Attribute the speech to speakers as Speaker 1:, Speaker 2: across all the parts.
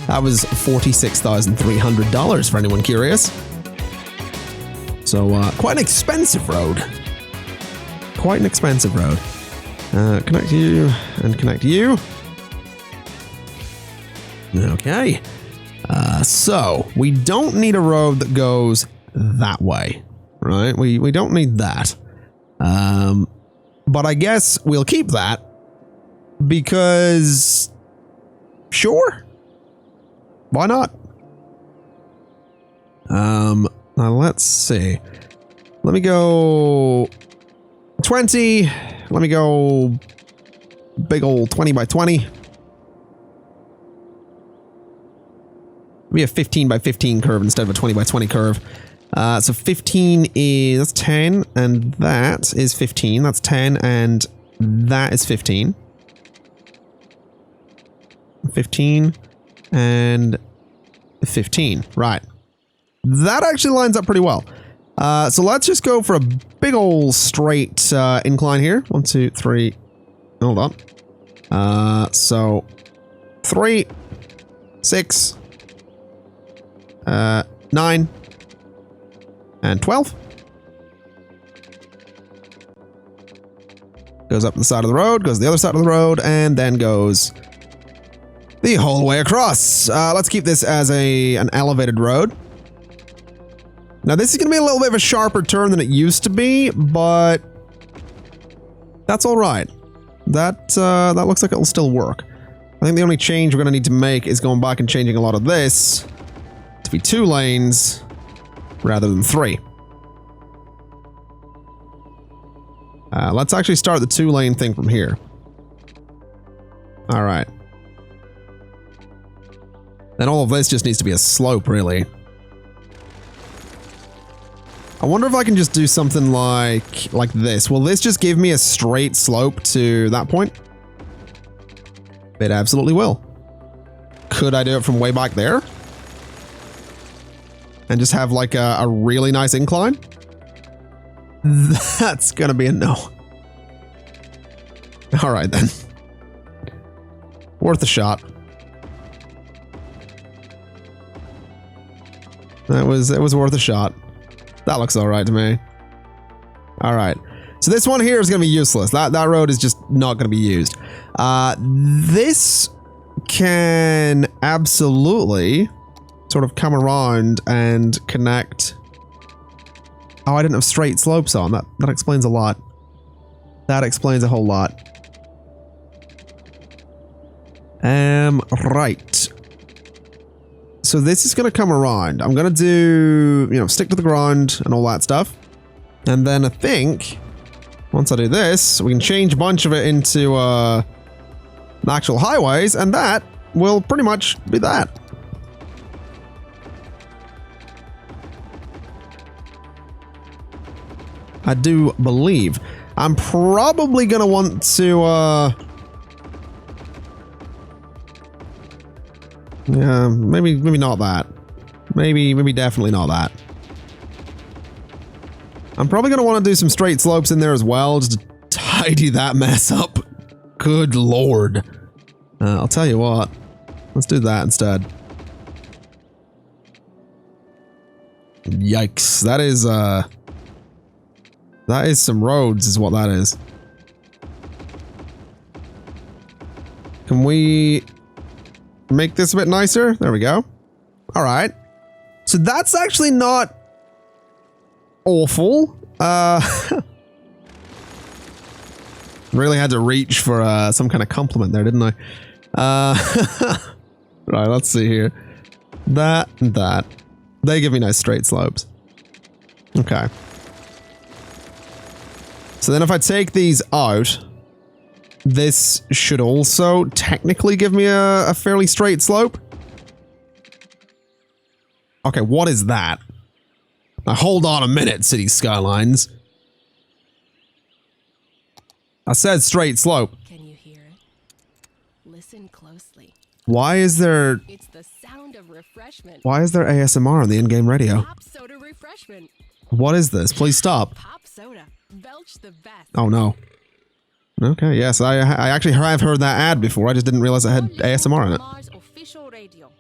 Speaker 1: That was $46,300 for anyone curious. So, quite an expensive road. Quite an expensive road. Connect you and connect you. Okay. So, we don't need a road that goes that way, right? We don't need that. But I guess we'll keep that because, sure, why not? Now let's see. Let me go 20. Let me go big old 20 by 20. Maybe a 15 by 15 curve instead of a 20 by 20 curve. So 15 is, that's 10, and that is 15. That's 10, and that is 15. 15, and 15. Right. That actually lines up pretty well. So let's just go for a big old straight incline here. 1, 2, 3. Hold on. So 3, 6, 9, and 12. Goes up the side of the road, goes the other side of the road, and then goes the whole way across. Let's keep this as an elevated road. Now this is going to be a little bit of a sharper turn than it used to be, but that's all right. That looks like it'll still work. I think the only change we're going to need to make is going back and changing a lot of this to be 2 lanes rather than 3. Let's actually start the 2-lane thing from here. All right. Then all of this just needs to be a slope, really. I wonder if I can just do something like this. Will this just give me a straight slope to that point? It absolutely will. Could I do it from way back there? And just have like a really nice incline? That's gonna be a no. All right then. Worth a shot. It was worth a shot. That looks all right to me. All right. So this one here is going to be useless. That road is just not going to be used. This can absolutely sort of come around and connect. Oh, I didn't have straight slopes on. That explains a lot. That explains a whole lot. Right. So this is going to come around. I'm going to do, stick to the ground and all that stuff. And then I think once I do this, we can change a bunch of it into actual highways, and that will pretty much be that. I do believe. I'm probably going to want to yeah, maybe not that. Maybe definitely not that. I'm probably going to want to do some straight slopes in there as well, just to tidy that mess up. Good lord. I'll tell you what. Let's do that instead. Yikes. That is some roads is what that is. Can we make this a bit nicer? There we go. All right. So that's actually not awful. Really had to reach for some kind of compliment there, didn't I? Right, let's see here. That and that. They give me nice straight slopes. Okay. So then if I take these out, this should also technically give me a fairly straight slope. Okay, what is that? Now hold on a minute, City Skylines. I said straight slope.
Speaker 2: Can you hear it? Listen closely.
Speaker 1: Why is there...
Speaker 2: It's the sound of refreshment.
Speaker 1: Why is there ASMR on the in-game radio?
Speaker 2: Pop soda refreshment.
Speaker 1: What is this? Please stop.
Speaker 2: Pop soda. Belch the best.
Speaker 1: Oh no. Okay, yes, I actually have heard that ad before. I just didn't realize it had ASMR in it.
Speaker 2: Mars official radio.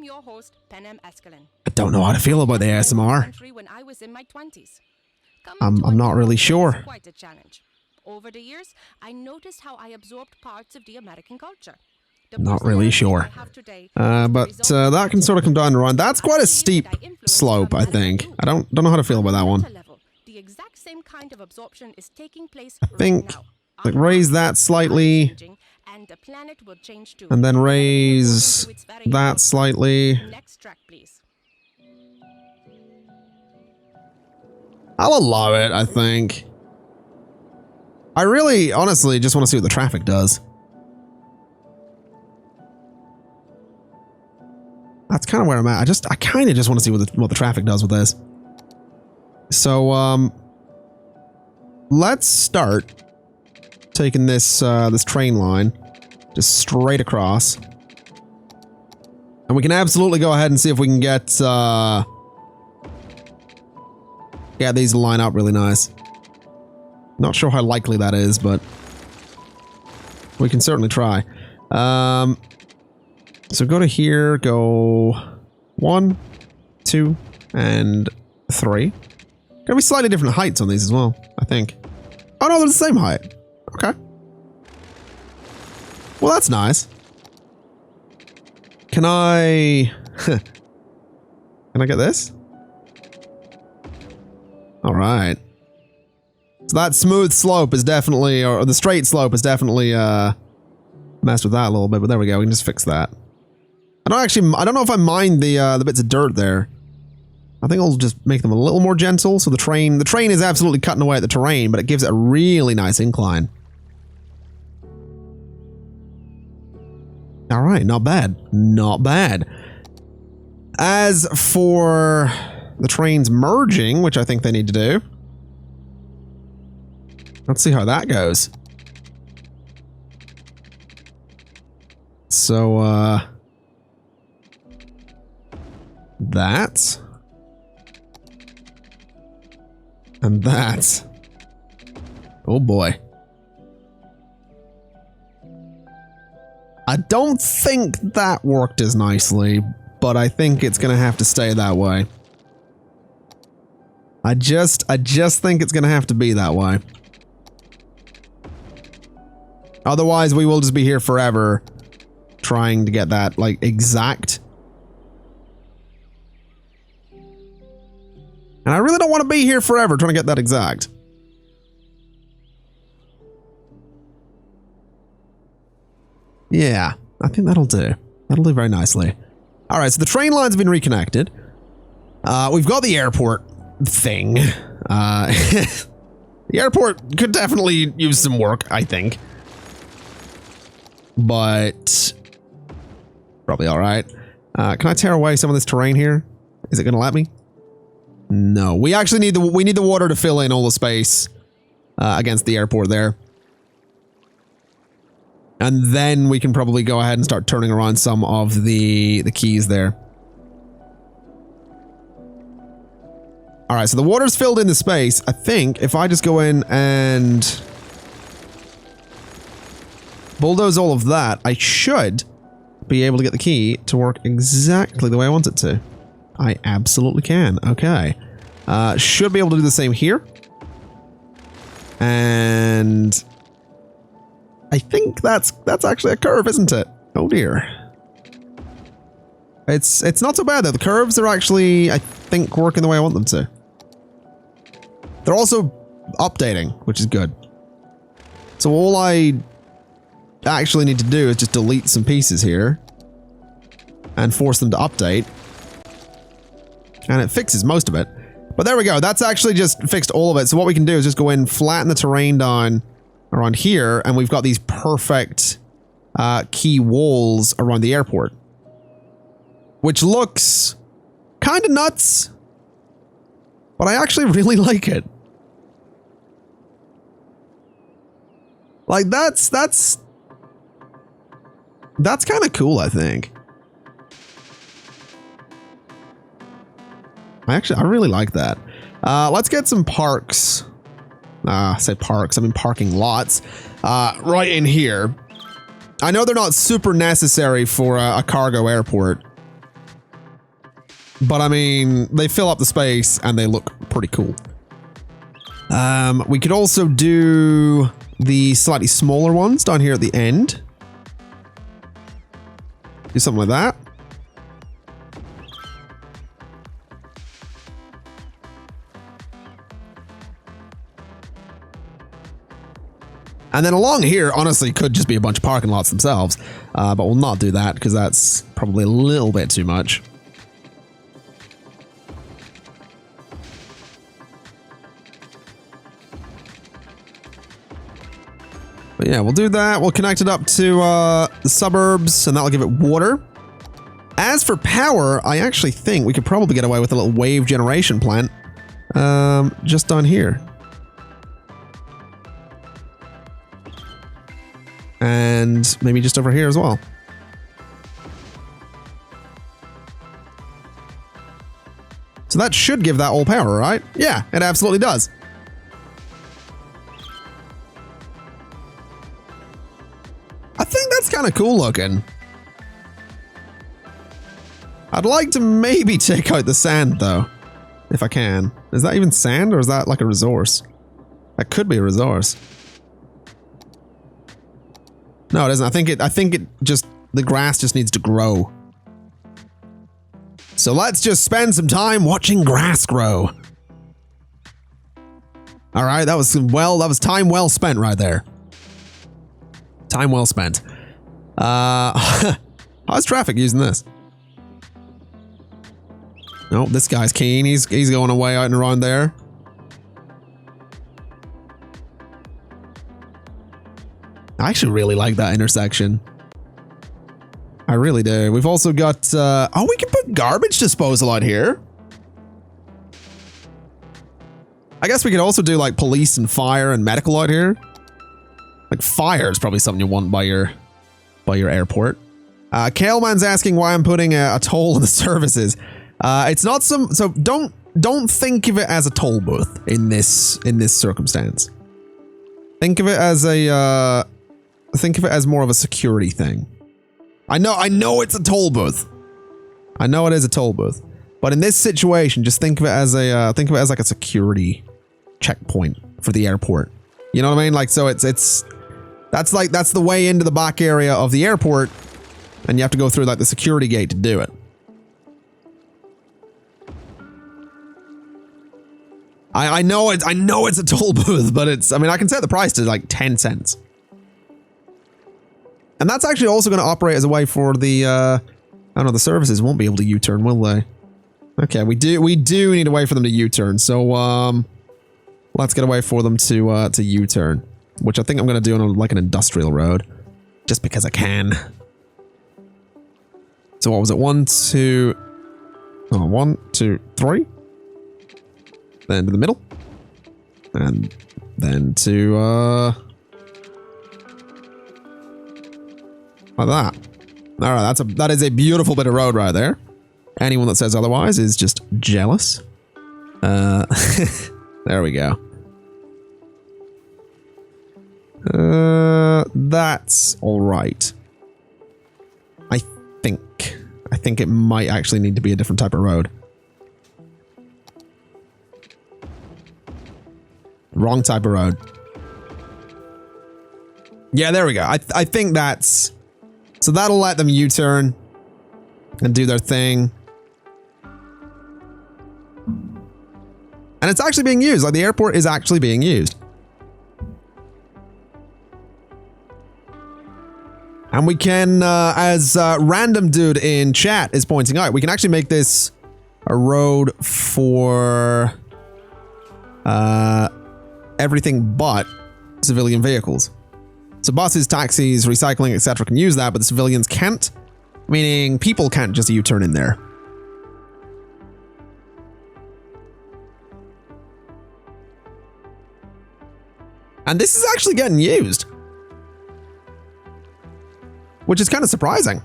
Speaker 2: I'm your host, Penem Escalin.
Speaker 1: I don't know how to feel about the ASMR.
Speaker 2: When I was in my 20s.
Speaker 1: I'm not really sure.
Speaker 2: Quite a challenge. Over the years, I noticed how I absorbed parts of the American culture.
Speaker 1: Not really sure. But that can sort of come down around. That's quite a steep slope, I think. I don't know how to feel about that one.
Speaker 2: The exact same kind of absorption is taking place
Speaker 1: I think, like, raise that slightly, and then raise that slightly.
Speaker 2: Next track, please.
Speaker 1: I'll allow it, I think. I really, honestly, just want to see what the traffic does. That's kind of where I'm at. I kind of just want to see what the traffic does with this. So, let's start taking this this train line just straight across, and we can absolutely go ahead and see if we can get these to line up really nice. Not sure how likely that is, but we can certainly try. So go to here, go 1, 2, and 3. Gonna be slightly different heights on these as well, I think. Oh no, they're the same height. Okay. Well, that's nice. Can I... Can I get this? Alright. So that smooth slope is definitely, or the straight slope is definitely, messed with that a little bit, but there we go, we can just fix that. I don't know if I mind the bits of dirt there. I think I'll just make them a little more gentle, so the train is absolutely cutting away at the terrain, but it gives it a really nice incline. Alright, not bad. Not bad. As for the trains merging, which I think they need to do, let's see how that goes. So, that. And that. Oh boy. I don't think that worked as nicely, but I think it's gonna have to stay that way. I just think it's gonna have to be that way. Otherwise, we will just be here forever trying to get that, like, exact. And I really don't want to be here forever trying to get that exact. Yeah, I think that'll do. That'll do very nicely. Alright, so the train lines have been reconnected. We've got the airport thing. The airport could definitely use some work, I think. But probably alright. Can I tear away some of this terrain here? Is it going to let me? No, we actually need the water to fill in all the space against the airport there. And then we can probably go ahead and start turning around some of the keys there. Alright, so the water's filled in the space. I think if I just go in and bulldoze all of that, I should be able to get the key to work exactly the way I want it to. I absolutely can. Okay. Should be able to do the same here. And I think that's actually a curve, isn't it? Oh dear. It's not so bad though. The curves are actually, I think, working the way I want them to. They're also updating, which is good. So all I actually need to do is just delete some pieces here and force them to update. And it fixes most of it. But there we go. That's actually just fixed all of it. So what we can do is just go in, flatten the terrain down around here, and we've got these perfect key walls around the airport. Which looks kind of nuts, but I actually really like it. Like, that's kind of cool, I think. I really like that. Let's get some parks. I say parks, I mean parking lots. Right in here. I know they're not super necessary for a cargo airport. but I mean, they fill up the space and they look pretty cool. We could also do the slightly smaller ones down here at the end. Do something like that. And then along here, honestly, could just be a bunch of parking lots themselves. But we'll not do that because that's probably a little bit too much. But yeah, we'll do that. We'll connect it up to the suburbs, and that'll give it water. As for power, I actually think we could probably get away with a little wave generation plant just down here. And maybe just over here as well. So that should give that all power, right? Yeah, it absolutely does. I think that's kind of cool looking. I'd like to maybe take out the sand though, if I can. Is that even sand or is that like a resource? That could be a resource. No, it isn't. I think it just, the grass just needs to grow. So let's just spend some time watching grass grow. All right, that was time well spent right there. Time well spent. How's traffic using this? No, this guy's keen. He's going away out and around there. I actually really like that intersection. I really do. We've also got, oh, we can put garbage disposal out here. I guess we could also do like police and fire and medical out here. Like fire is probably something you want by your airport. Kaleman's asking why I'm putting a toll in the services. It's not so don't think of it as a toll booth in this circumstance. Think of it as more of a security thing. I know it's a toll booth. I know it is a toll booth. But in this situation, just think of it as like a security checkpoint for the airport. You know what I mean? Like, so that's the way into the back area of the airport, and you have to go through like the security gate to do it. I know it's a toll booth, but I can set the price to like 10 cents. And that's actually also going to operate as a way for the, I don't know, the services won't be able to U-turn, will they? Okay, we do need a way for them to U-turn, so, let's get a way for them to U-turn. Which I think I'm going to do on like an industrial road. Just because I can. So what was it? 1, 2... Oh, 1, 2, 3. Then to the middle. And then to, like that. Alright, that is a beautiful bit of road right there. Anyone that says otherwise is just jealous. There we go. That's alright. I think it might actually need to be a different type of road. Wrong type of road. Yeah, there we go. I think that's... So that'll let them U-turn and do their thing. And it's actually being used. Like, the airport is actually being used. And we can, as Random Dude in chat is pointing out, we can actually make this a road for everything but civilian vehicles. So buses, taxis, recycling, etc. can use that, but the civilians can't. Meaning people can't just U-turn in there. And this is actually getting used. Which is kind of surprising.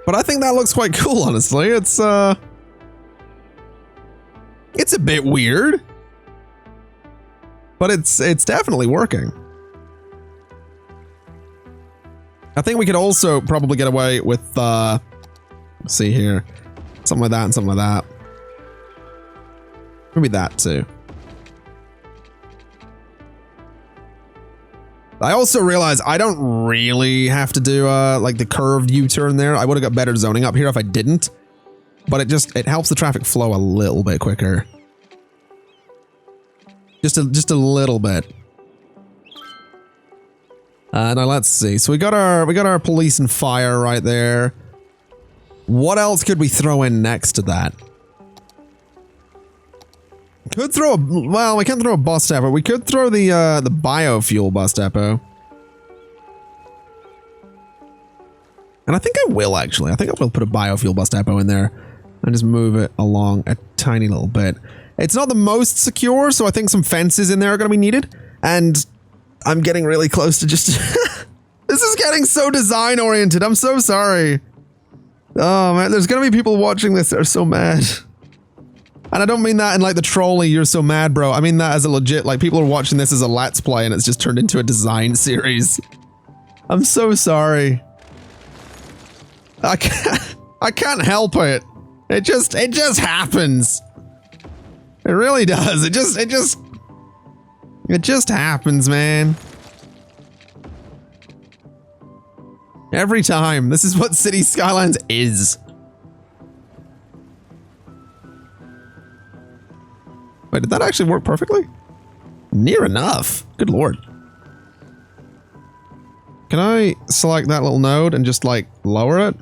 Speaker 1: But I think that looks quite cool, honestly. It's a bit weird. But it's definitely working. I think we could also probably get away with, let's see here, something like that and something like that. Maybe that too. I also realize I don't really have to do like the curved U-turn there. I would have got better zoning up here if I didn't, but it helps the traffic flow a little bit quicker. Just a little bit. Now let's see. So we got our police and fire right there. What else could we throw in next to that? Could throw well, we can't throw a bus depot. We could throw the biofuel bus depot. And I think I will actually. I think I will put a biofuel bus depot in there and just move it along a tiny little bit. It's not the most secure, so I think some fences in there are going to be needed. And I'm getting really close to just this is getting so design oriented. I'm so sorry. Oh man, there's going to be people watching this that are so mad. And I don't mean that in like the trolly, you're so mad, bro. I mean that as a legit, like people are watching this as a Let's Play and it's just turned into a design series. I'm so sorry. I can't help it. It just happens. It really does. It just happens, man. Every time. This is what City Skylines is. Wait, did that actually work perfectly? Near enough. Good lord. Can I select that little node and just like lower it?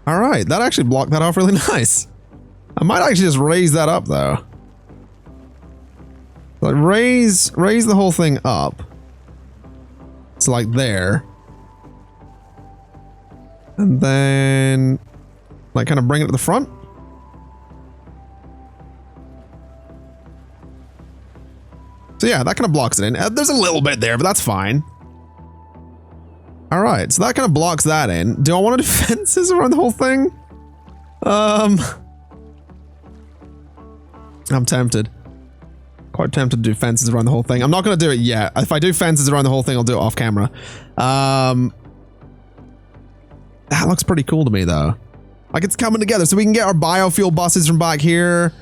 Speaker 1: All right, that actually blocked that off really nice. I might actually just raise that up though. Like raise the whole thing up. So like there. And then, like, kind of bring it to the front. So yeah, that kind of blocks it in. There's a little bit there, but that's fine. All right, so that kind of blocks that in. Do I want to do fences around the whole thing? I'm tempted. Quite tempted to do fences around the whole thing. I'm not going to do it yet. If I do fences around the whole thing, I'll do it off camera. That looks pretty cool to me, though. Like, it's coming together. So we can get our biofuel buses from back here.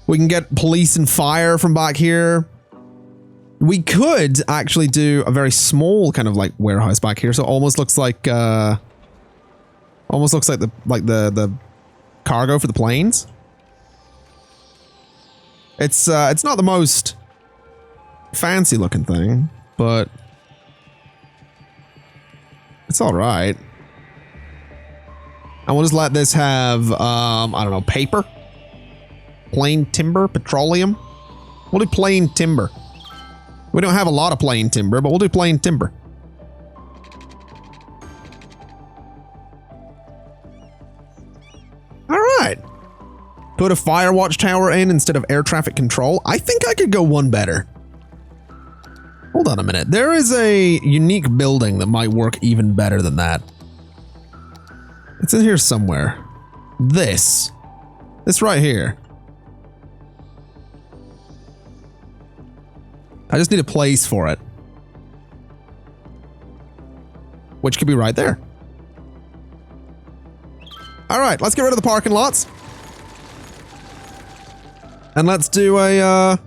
Speaker 1: We can get police and fire from back here. We could actually do a very small kind of like warehouse back here. So it almost looks like the cargo for the planes. It's not the most fancy looking thing, but it's all right. And we'll just let this have, I don't know, paper? Plain timber? Petroleum? We'll do plain timber. We don't have a lot of plain timber, but we'll do plain timber. All right. Put a fire watch tower in instead of air traffic control. I think I could go one better. Hold on a minute. There is a unique building that might work even better than that. It's in here somewhere. This right here. I just need a place for it. Which could be right there. All right, let's get rid of the parking lots. And let's do a,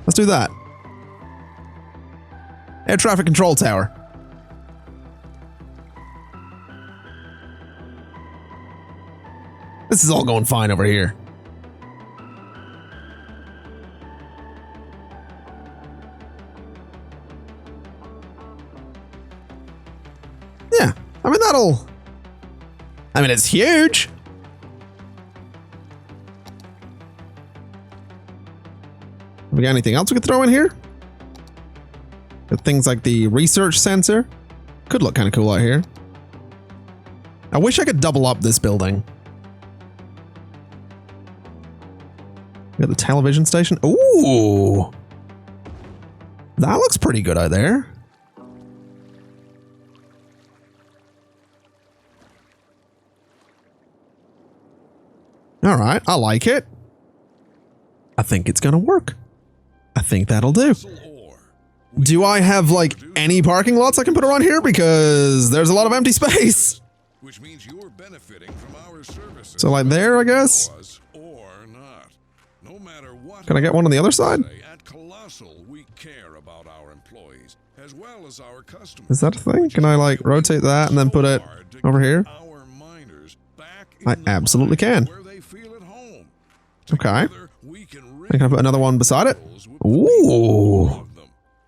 Speaker 1: let's do that. Air traffic control tower. This is all going fine over here. Yeah, I mean, it's huge. We got anything else we could throw in here? Got things like the research sensor. Could look kind of cool out here. I wish I could double up this building. We got the television station. Ooh. That looks pretty good out there. All right, I like it. I think it's gonna work. I think that'll do. Do I have like any parking lots I can put around here? Because there's a lot of empty space.
Speaker 3: Which means you're benefiting from our services.
Speaker 1: So like there, I guess.
Speaker 3: Or not. No matter what.
Speaker 1: Can I get one on the other side?
Speaker 3: At Colossal, we care about our employees as well as our customers.
Speaker 1: Is that a thing? Can I like rotate that and then put it over here? I absolutely can. Okay. And can I put another one beside it? Ooh.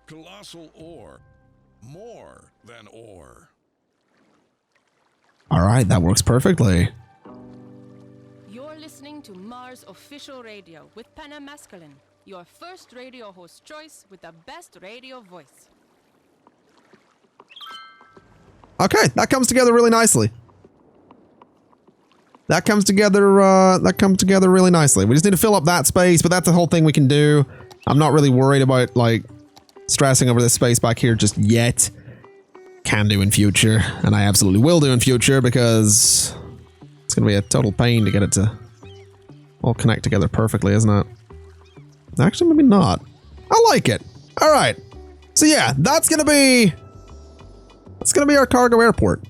Speaker 3: Colossal ore. More than ore.
Speaker 1: All right, that works perfectly.
Speaker 2: You're listening to Mars Official Radio with Penna Masculine, your first radio host choice with the best radio voice.
Speaker 1: Okay, that comes together really nicely. That comes together really nicely. We just need to fill up that space, but that's the whole thing we can do. I'm not really worried about like stressing over this space back here just yet. Can do in future, and I absolutely will do in future because it's going to be a total pain to get it to all connect together perfectly, isn't it? Actually, maybe not. I like it. All right. So yeah, that's going to be our cargo airport.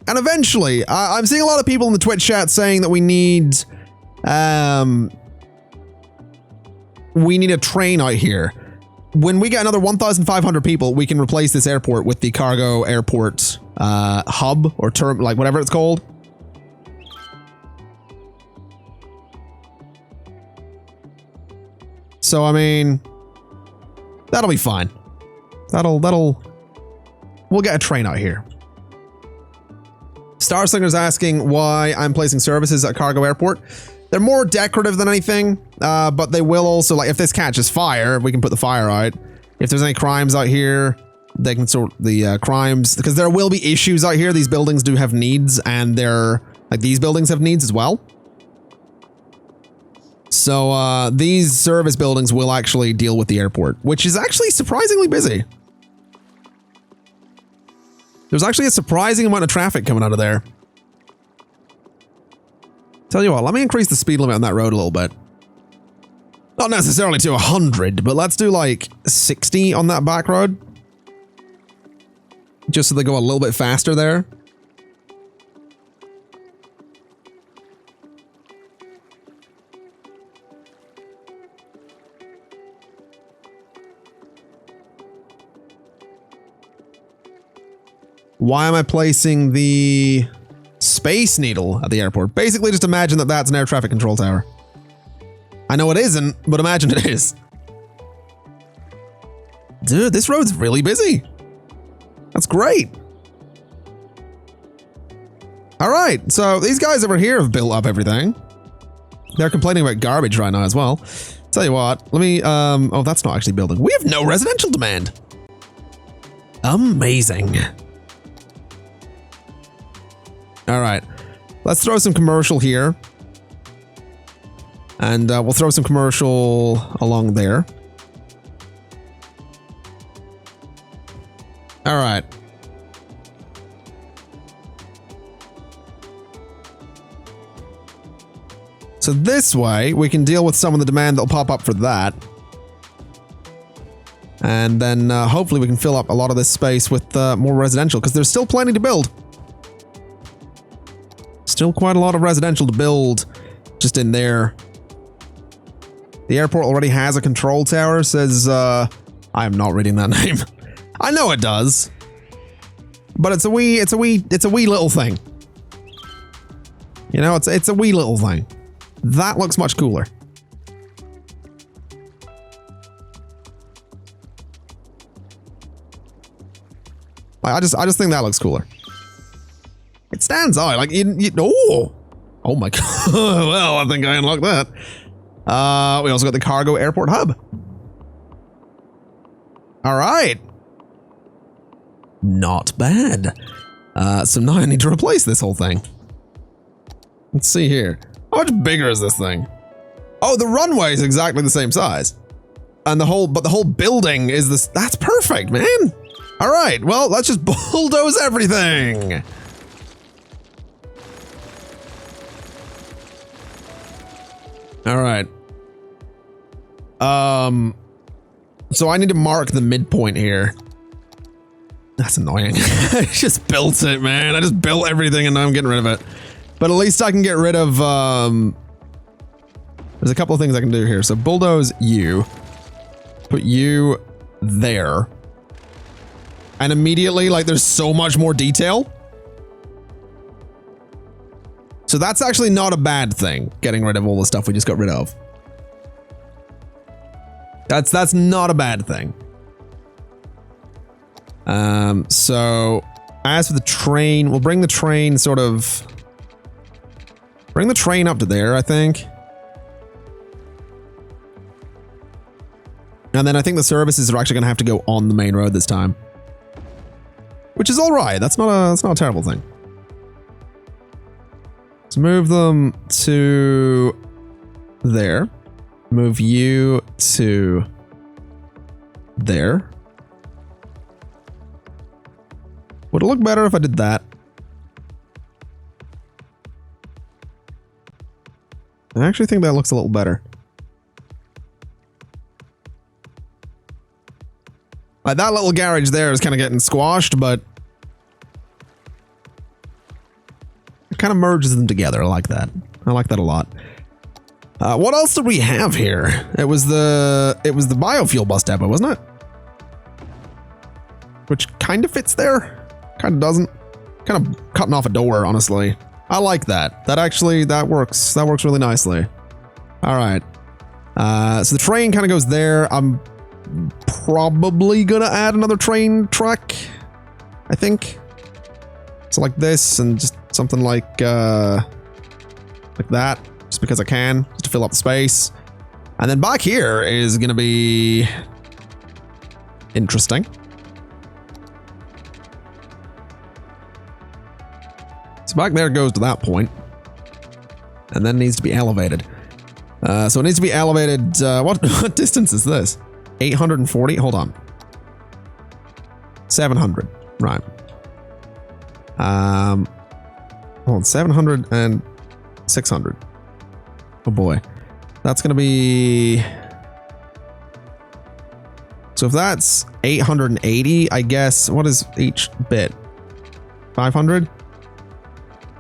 Speaker 1: And eventually, I'm seeing a lot of people in the Twitch chat saying that we need a train out here. When we get another 1,500 people, we can replace this airport with the cargo airport hub or term, like whatever it's called. So I mean, that'll be fine. We'll get a train out here. Starslinger's asking why I'm placing services at cargo airport. They're more decorative than anything, but they will also, like, if this catches fire, we can put the fire out. If there's any crimes out here, they can sort the crimes, because there will be issues out here. These buildings do have needs, and they're, like, these buildings have needs as well. So, these service buildings will actually deal with the airport, which is actually surprisingly busy. There's actually a surprising amount of traffic coming out of there. Tell you what, let me increase the speed limit on that road a little bit. Not necessarily to 100, but let's do like 60 on that back road. Just so they go a little bit faster there. Why am I placing the Space Needle at the airport? Basically, just imagine that that's an air traffic control tower. I know it isn't, but imagine it is. Dude, this road's really busy. That's great. All right, so these guys over here have built up everything. They're complaining about garbage right now as well. Tell you what, let me, oh, that's not actually building. We have no residential demand. Amazing. All right, let's throw some commercial here. And we'll throw some commercial along there. All right. So this way, we can deal with some of the demand that'll pop up for that. And then hopefully we can fill up a lot of this space with more residential, because there's still plenty to build. Still quite a lot of residential to build just in there. The airport already has a control tower, says, I am not reading that name. I know it does. But it's a wee little thing. You know, it's a wee little thing. That looks much cooler. I just think that looks cooler. It stands out, like, oh my god. Well, I think I unlocked that. We also got the cargo airport hub. All right. Not bad. So now I need to replace this whole thing. Let's see here. How much bigger is this thing? Oh, the runway is exactly the same size. And the whole building is this. That's perfect, man. All right, well, let's just bulldoze everything. All right. So I need to mark the midpoint here. That's annoying. I just built it, man. I just built everything and now I'm getting rid of it. But at least I can get rid of, there's a couple of things I can do here. So bulldoze you. Put you there. And immediately, like, there's so much more detail. So that's actually not a bad thing, getting rid of all the stuff we just got rid of. That's not a bad thing. So as for the train, we'll bring the train sort of... Bring the train up to there, I think. And then I think the services are actually going to have to go on the main road this time. Which is alright, that's not a terrible thing. Let's move them to there. Move you to there. Would it look better if I did that? I actually think that looks a little better. Like that little garage there is kind of getting squashed, but it kind of merges them together. I like that. I like that a lot. What else did we have here? It was the biofuel bus depot, wasn't it? Which kind of fits there, kind of doesn't. Kind of cutting off a door, honestly. I like that. That works. That works really nicely. All right. So the train kind of goes there. I'm probably gonna add another train track, I think. So like this, and just something like that, just because I can, just to fill up the space. And then back here is gonna be interesting. So back there goes to that point, and then needs to be elevated. So it needs to be elevated. What distance is this? 840? Hold on. 700. Right. Hold on. 700 and 600. Oh boy. That's going to be... So if that's 880, I guess, what is each bit? 500?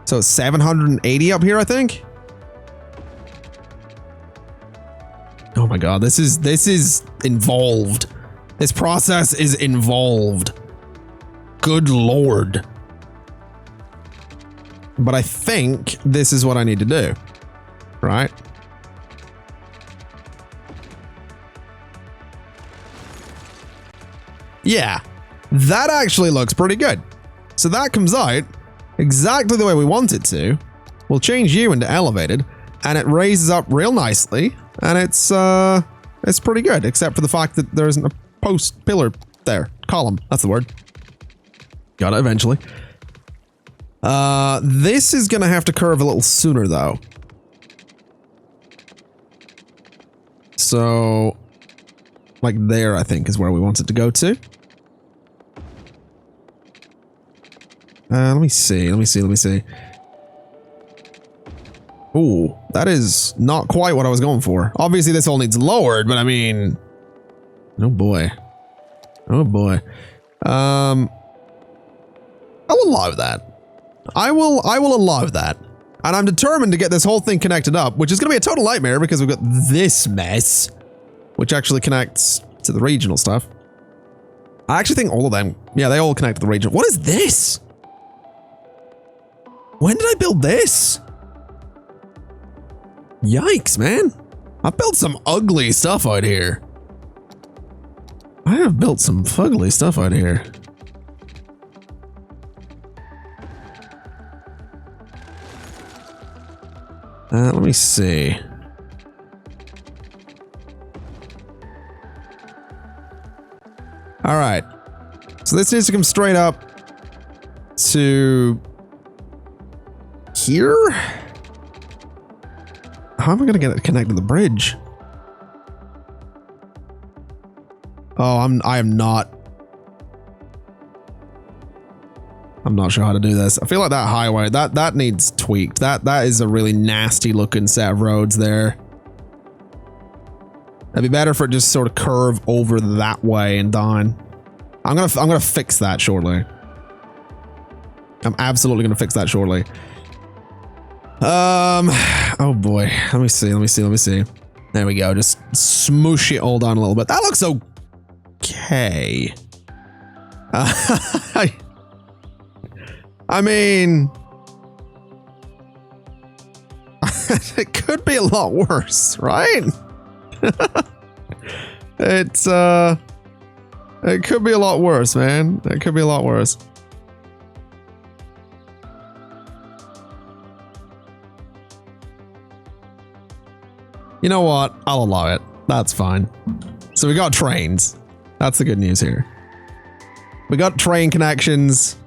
Speaker 1: So it's 780 up here, I think? Oh my god, this is involved. This process is involved. Good lord. But I think this is what I need to do. Right? Yeah. That actually looks pretty good. So that comes out exactly the way we want it to. We'll change you into elevated, and it raises up real nicely. And it's pretty good, except for the fact that there isn't a post pillar there. Column, that's the word. Got it eventually. This is gonna have to curve a little sooner though. So, like there, I think, is where we want it to go to. Let me see. Ooh, that is not quite what I was going for. Obviously, this all needs lowered, but I mean... Oh boy. Oh boy. I'll allow that. I will allow that. And I'm determined to get this whole thing connected up, which is going to be a total nightmare because we've got this mess, which actually connects to the regional stuff. I actually think all of them, yeah, they all connect to the regional. What is this? When did I build this? Yikes, man. I built some ugly stuff out here. I have built some fugly stuff out here. Let me see. All right. So this needs to come straight up to here. How am I going to get it connected to the bridge? Oh, I am not. I'm not sure how to do this. I feel like that highway, that needs tweaked. That is a really nasty looking set of roads there. It'd be better for it just sort of curve over that way and down. I'm gonna fix that shortly. I'm absolutely gonna fix that shortly. Oh boy. Let me see. There we go. Just smoosh it all down a little bit. That looks okay. I mean, it could be a lot worse, right? It could be a lot worse, man. It could be a lot worse. You know what? I'll allow it. That's fine. So we got trains. That's the good news here. We got train connections.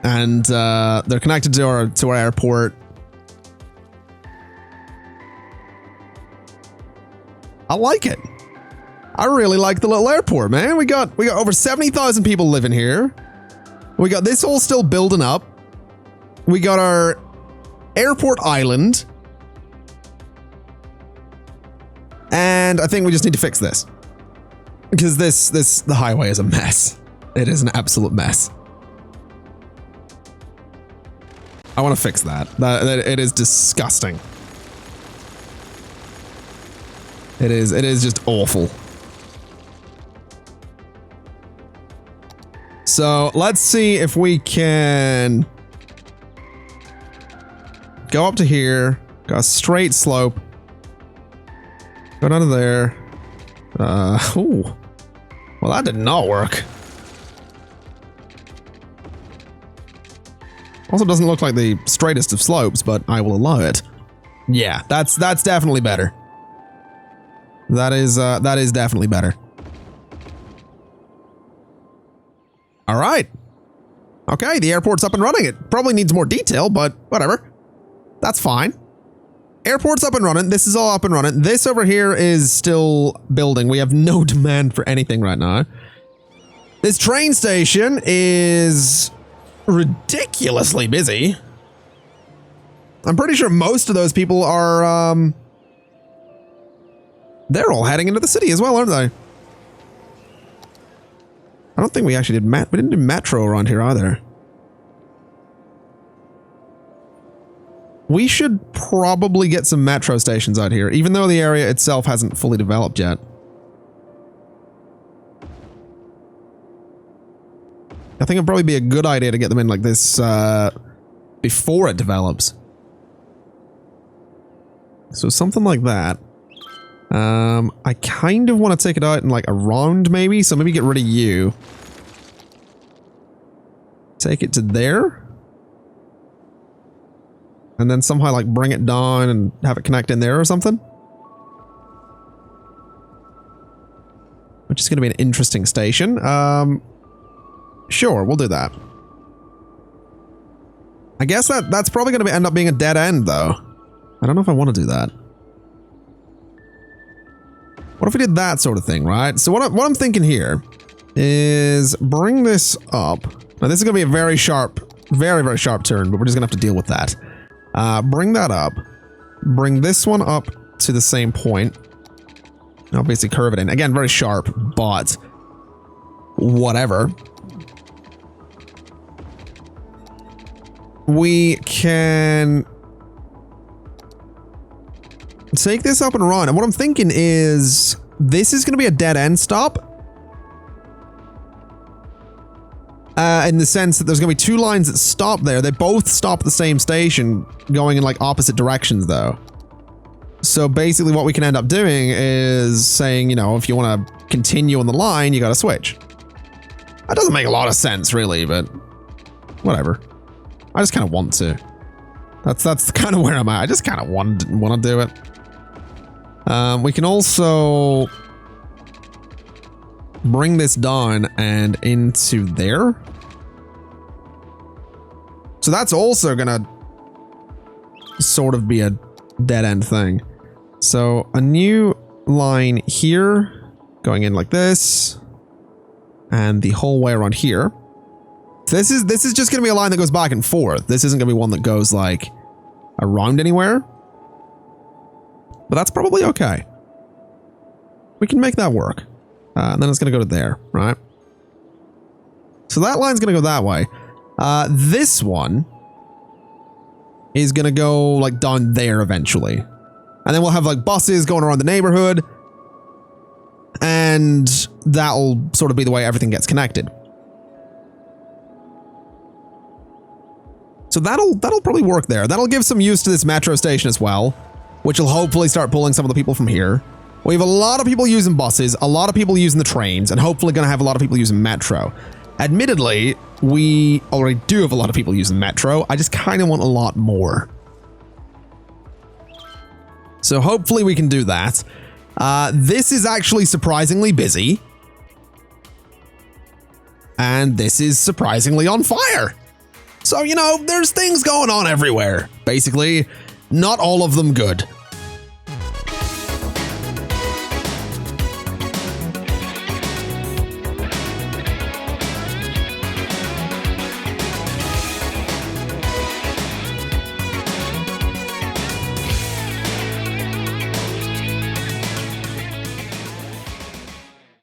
Speaker 1: And they're connected to our airport. I like it. I really like the little airport, man. We got over 70,000 people living here. We got this all still building up. We got our airport island. And I think we just need to fix this. Because the highway is a mess. It is an absolute mess. I want to fix that. It is disgusting. It is just awful. So let's see if we can go up to here. Got a straight slope. Go down to there. Ooh. Well, that did not work. Also doesn't look like the straightest of slopes, but I will allow it. Yeah, that's definitely better. That is definitely better. All right. Okay, the airport's up and running. It probably needs more detail, but whatever. That's fine. Airport's up and running. This is all up and running. This over here is still building. We have no demand for anything right now. This train station is ridiculously busy. I'm pretty sure most of those people are, they're all heading into the city as well, aren't they? I don't think we actually did we didn't do metro around here either. We should probably get some metro stations out here, even though the area itself hasn't fully developed yet. I think it'd probably be a good idea to get them in like this before it develops. So something like that. I kind of want to take it out in like around maybe, so maybe get rid of you. Take it to there. And then somehow like bring it down and have it connect in there or something. Which is going to be an interesting station. Sure, we'll do that. I guess that's probably going to end up being a dead end though. I don't know if I want to do that. What if we did that sort of thing, right? So what I'm thinking here is bring this up. Now this is going to be a very sharp, very sharp turn, but we're just going to have to deal with that. Bring that up. Bring this one up to the same point. I'll basically curve it in. Again, very sharp, but whatever. We can take this up and run. And what I'm thinking is this is going to be a dead end stop. In the sense that there's going to be two lines that stop there. They both stop at the same station, going in like opposite directions though. So basically what we can end up doing is saying, you know, if you want to continue on the line, you got to switch. That doesn't make a lot of sense really, but whatever. I just kind of want to. That's kind of where I'm at. I just kind of want to do it. We can also bring this down and into there. So that's also gonna sort of be a dead end thing. So a new line here going in like this and the whole way around here. This is just gonna be a line that goes back and forth. This isn't gonna be one that goes like around anywhere. But that's probably okay. we can make that work. And then it's going to go to there, right? So that line's going to go that way. This one is going to go like down there eventually. And then we'll have like buses going around the neighborhood. And that'll sort of be the way everything gets connected. So that'll probably work there. That'll give some use to this metro station as well, which will hopefully start pulling some of the people from here. We have a lot of people using buses, a lot of people using the trains, and hopefully going to have a lot of people using metro. Admittedly, we already do have a lot of people using metro. I just kind of want a lot more. So hopefully we can do that. This is actually surprisingly busy. And this is surprisingly on fire. So, you know, there's things going on everywhere. Basically, not all of them good.